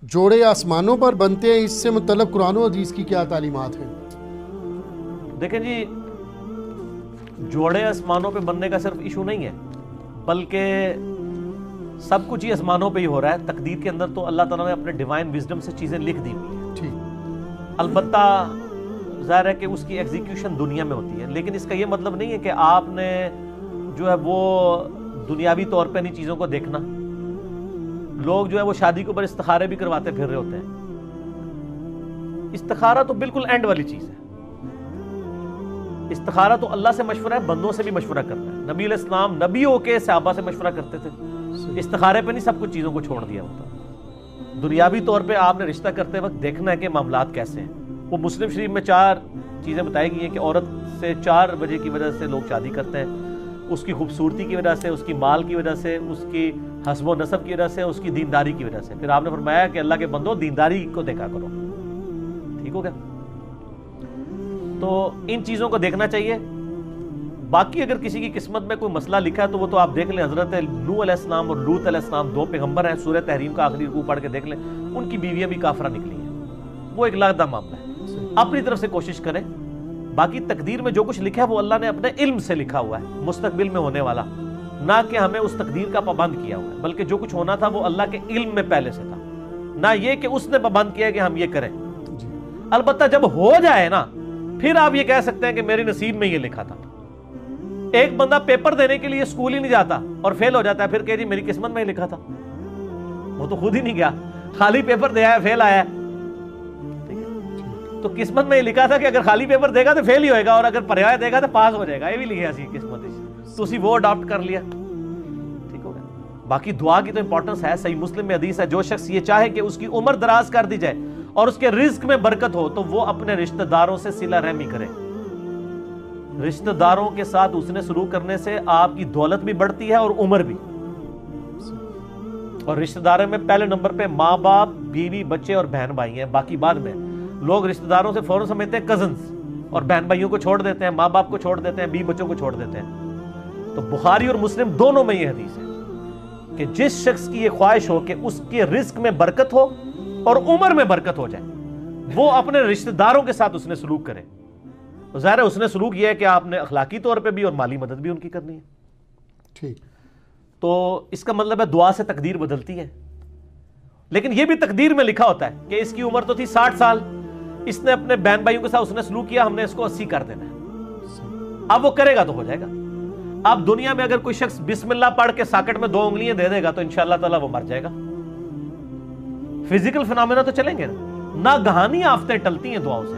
جوڑے آسمانوں پر بنتے ہیں، اس سے متعلق قرآن و حدیث کی کیا تعلیمات ہیں؟ دیکھیں جی، جوڑے آسمانوں پہ بننے کا صرف ایشو نہیں ہے، بلکہ سب کچھ ہی آسمانوں پہ ہی ہو رہا ہے۔ تقدیر کے اندر تو اللہ تعالیٰ نے اپنے ڈیوائن وزڈم سے چیزیں لکھ دی ہوئی ہیں، ٹھیک، البتہ ظاہر ہے کہ اس کی ایگزیکیوشن دنیا میں ہوتی ہے، لیکن اس کا یہ مطلب نہیں ہے کہ آپ نے جو ہے وہ دنیاوی طور پہ نہیں چیزوں کو دیکھنا۔ لوگ جو ہے وہ شادی کے اوپر استخارے بھی کرواتے پھر رہے ہوتے ہیں۔ استخارہ تو بالکل اینڈ والی چیز ہے۔ استخارہ تو اللہ سے مشورہ ہے، بندوں سے بھی مشورہ کرنا ہے۔ نبی علیہ السلام نبیوں کے صحابہ سے مشورہ کرتے تھے، استخارے پہ نہیں سب کچھ چیزوں کو چھوڑ دیا ہوتا۔ دنیاوی طور پہ آپ نے رشتہ کرتے وقت دیکھنا ہے کہ معاملات کیسے ہیں۔ وہ مسلم شریف میں 4 چیزیں بتائی گئی ہیں کہ عورت سے 4 وجہ کی وجہ سے لوگ شادی کرتے ہیں: اس کی خوبصورتی کی وجہ سے، اس کی مال کی وجہ سے، اس کی حسب و نسب کی وجہ سے، اس کی دینداری کی وجہ سے۔ پھر آپ نے فرمایا کہ اللہ کے بندو دینداری کو دیکھا کرو، ٹھیک ہو گیا؟ تو ان چیزوں کو دیکھنا چاہیے۔ باقی اگر کسی کی قسمت میں کوئی مسئلہ لکھا ہے تو وہ تو آپ دیکھ لیں۔ حضرت نوح علیہ السلام اور لوط علیہ السلام 2 پیغمبر ہیں، سورہ تحریم کا آخری رکوع پڑھ کے دیکھ لیں، ان کی بیویاں بھی کافرہ نکلی ہیں۔ وہ ایک علیحدہ معاملہ ہے، اپنی طرف سے کوشش کریں۔ باقی تقدیر میں جو کچھ لکھا ہے وہ اللہ نے اپنے علم سے لکھا ہوا ہے، مستقبل میں ہونے والا، نہ کہ ہمیں اس تقدیر کا پابند کیا ہوا ہے، بلکہ جو کچھ ہونا تھا وہ اللہ کے علم میں پہلے سے تھا، نہ یہ کہ اس نے پابند کیا کہ ہم یہ کریں۔ البتہ جب ہو جائے نا، پھر آپ یہ کہہ سکتے ہیں کہ میری نصیب میں یہ لکھا تھا۔ ایک بندہ پیپر دینے کے لیے اسکول ہی نہیں جاتا اور فیل ہو جاتا ہے، پھر کہ جی میری قسمت میں ہی لکھا تھا۔ وہ تو خود ہی نہیں گیا، خالی پیپر دیا ہے، فیل آیا ہے۔ تو قسمت میں یہ لکھا تھا کہ اگر خالی پیپر دے گا تو فیل ہی ہوئے گا، اور اگر پڑھایا دے گا تو پاس ہو جائے گا۔ یہ بھی لکھا سی قسمت، تو اسی وہ اڈاپٹ کر لیا، ٹھیک ہو گیا۔ باقی دعا کی تو امپورٹنس ہے۔ صحیح مسلم میں حدیث ہے، جو شخص یہ چاہے کہ اس کی عمر دراز کر دی جائے اور اس کے رزق میں برکت ہو تو وہ اپنے رشتہ داروں سے صلہ رحمی کرے۔ رشتہ داروں کے ساتھ حسن سلوک کرنے سے آپ کی دولت بھی بڑھتی ہے اور عمر بھی۔ اور رشتہ داروں میں پہلے نمبر پہ ماں باپ، بیوی، بچے اور بہن بھائی ہیں، باقی بعد میں۔ لوگ رشتہ داروں سے فوراً سمجھتے ہیں کزنز، اور بہن بھائیوں کو چھوڑ دیتے ہیں، ماں باپ کو چھوڑ دیتے ہیں، بیوی بچوں کو چھوڑ دیتے ہیں۔ تو بخاری اور مسلم دونوں میں یہ حدیث ہے کہ جس شخص کی یہ خواہش ہو کہ اس کے رزق میں برکت ہو اور عمر میں برکت ہو جائے، وہ اپنے رشتہ داروں کے ساتھ اس نے سلوک کرے۔ ظاہر ہے اس نے سلوک یہ ہے کہ آپ نے اخلاقی طور پہ بھی اور مالی مدد بھی ان کی کرنی ہے، ٹھیک۔ تو اس کا مطلب ہے دعا سے تقدیر بدلتی ہے۔ لیکن یہ بھی تقدیر میں لکھا ہوتا ہے کہ اس کی عمر تو تھی 60 سال، اس نے اپنے بہن بھائیوں کے ساتھ اس نے سلوک کیا، ہم نے اس کو 80 کر دینا ہے۔ اب وہ کرے گا تو ہو جائے گا۔ اب دنیا میں اگر کوئی شخص بسم اللہ پڑھ کے ساکٹ میں 2 انگلیاں دے دے گا تو انشاءاللہ تعالیٰ وہ مر جائے گا۔ فزیکل فنامنا تو چلیں گے نا، گہانی آفتیں ٹلتی ہیں دعاؤں سے۔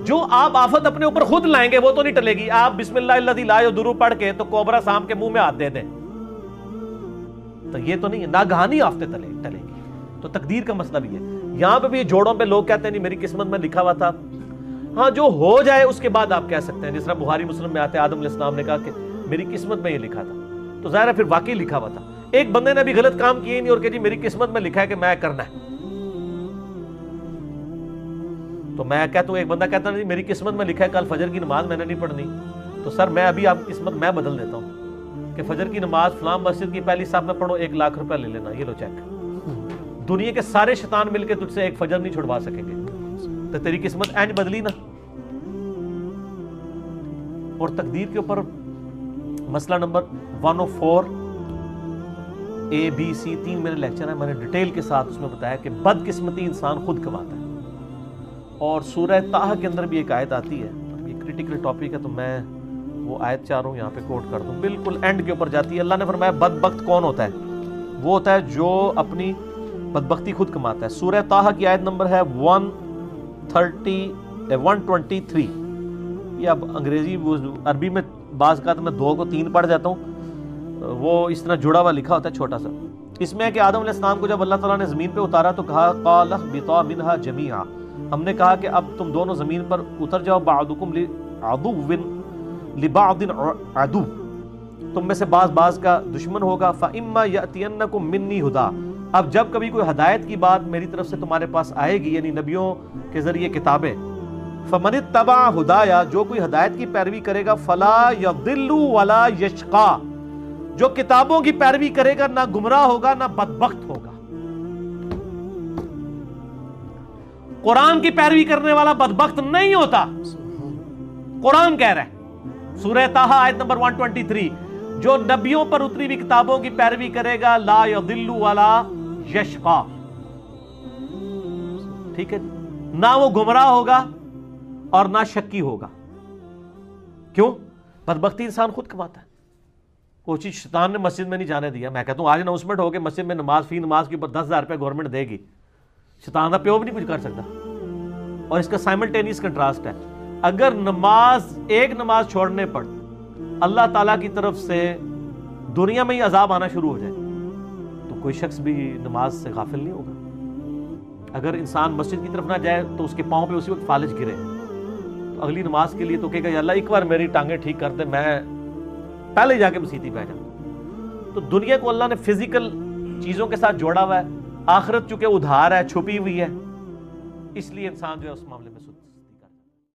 جو آپ آفت اپنے اوپر خود لائیں گے وہ تو نہیں ٹلے گی۔ آپ بسم اللہ الذی لا یضر پڑھ کے تو کوبرا سانپ کے منہ میں ہاتھ دے دیں تو یہ تو نہیں ہے، ناگہانی آفتیں ٹلے گی۔ تو تقدیر کا مسئلہ بھی ہے۔ یہاں پہ بھی جوڑوں پہ لوگ کہتے ہیں نہیں میری قسمت میں لکھا ہوا تھا۔ ہاں جو ہو جائے اس کے بعد آپ کہہ سکتے ہیں، جس طرح بخاری مسلم میں آتے ہیں آدم علیہ السلام نے کہا کہ میری قسمت میں یہ لکھا تھا، تو ظاہر ہے پھر واقعی لکھا ہوا تھا۔ ایک بندے نے بھی غلط کام کیے نہیں اور کہ جی میری قسمت میں لکھا ہے کہ میں کرنا ہے، تو میں کہتا ہوں، ایک بندہ کہتا ہے میری قسمت میں لکھا ہے کل فجر کی نماز میں نے نہیں پڑھنی، تو سر میں ابھی آپ کی قسمت میں بدل دیتا ہوں کہ فجر کی نماز فلاں مسجد کی پہلی صف میں پڑھو، 1 لاکھ روپے لے لینا، یہ لو چیک۔ دنیا کے سارے شیطان مل کے تجھ سے ایک فجر نہیں چھڑوا سکیں گے، تو تیری قسمت اینج بدلی نا۔ اور تقدیر کے اوپر مسئلہ نمبر 104 ABC 3 میرے لیکچر ہیں، میں نے ڈیٹیل کے ساتھ اس میں بتایا کہ بدقسمتی انسان خود کماتا ہے۔ اور سورہ طٰہٰ کے اندر بھی ایک آیت آتی ہے، یہ کریٹیکل ٹاپک ہے تو میں وہ آیت چاہ رہا ہوں یہاں پہ کوٹ کر دوں، بالکل اینڈ کے اوپر جاتی ہے۔ اللہ نے فرمایا بدبخت کون ہوتا ہے؟ وہ ہوتا ہے جو اپنی بدبختی خود کماتا ہے۔ سورہ طٰہٰ کی آیت نمبر ہے 123۔ یہ اب انگریزی عربی میں بعض کا تو میں 2 کو 3 پڑھ جاتا ہوں، وہ اس طرح جڑا ہوا لکھا ہوتا ہے چھوٹا سا۔ اس میں ہے کہ آدم علیہ السلام کو جب اللہ تعالیٰ نے زمین پہ اتارا تو کہا قَالَ اهْبِطَا مِنْهَا جَمِيعًا، ہم نے کہا کہ اب تم دونوں زمین پر اتر جاؤ، بَعْضُكُمْ لِبَعْضٍ عَدُوٌّ، تم میں سے بعض کا دشمن ہوگا۔ فَإِمَّا يَأْتِيَنَّكُم مِّنِّي هُدًى، اب جب کبھی کوئی ہدایت کی بات میری طرف سے تمہارے پاس آئے گی، یعنی نبیوں کے ذریعے کتابیں، فَمَنِ اتَّبَعَ هُدَايَ، جو کوئی ہدایت کی پیروی کرے گا، فَلَا يَضِلُّ وَلَا يَشْقَى، جو کتابوں کی پیروی کرے گا نہ گمراہ ہوگا نہ بدبخت ہوگا۔ قرآن کی پیروی کرنے والا بدبخت نہیں ہوتا. قرآن کہہ رہا ہے سورہ طٰہٰ آیت نمبر 123 جو نبیوں پر اتری ہوئی کتابوں کی پیروی کرے گا لا یضل ولا یشقی. ٹھیک ہے، نہ وہ گمراہ ہوگا اور نہ شکی ہوگا. کیوں؟ بدبختی انسان خود کماتا ہے. وہ چیز شیطان نے مسجد میں نہیں جانے دیا. میں کہتا ہوں آج اناؤنسمنٹ ہو کے مسجد میں نماز فی نماز کے اوپر 10,000 روپے گورنمنٹ دے گی، شیطان کا پیو بھی نہیں کچھ کر سکتا. اور اس کا سائملٹینیس کنٹراسٹ ہے، اگر ایک نماز چھوڑنے پر اللہ تعالیٰ کی طرف سے دنیا میں ہی عذاب آنا شروع ہو جائے تو کوئی شخص بھی نماز سے غافل نہیں ہوگا. اگر انسان مسجد کی طرف نہ جائے تو اس کے پاؤں پہ اسی وقت فالج گرے تو اگلی نماز کے لیے تو کہے گا یا اللہ ایک بار میری ٹانگیں ٹھیک کر دے، میں پہلے جا کے مسیتی پہ جاؤں. تو دنیا کو اللہ نے فزیکل چیزوں کے ساتھ جوڑا ہوا ہے، آخرت چونکہ ادھار ہے، چھپی ہوئی ہے، اس لیے انسان جو ہے اس معاملے میں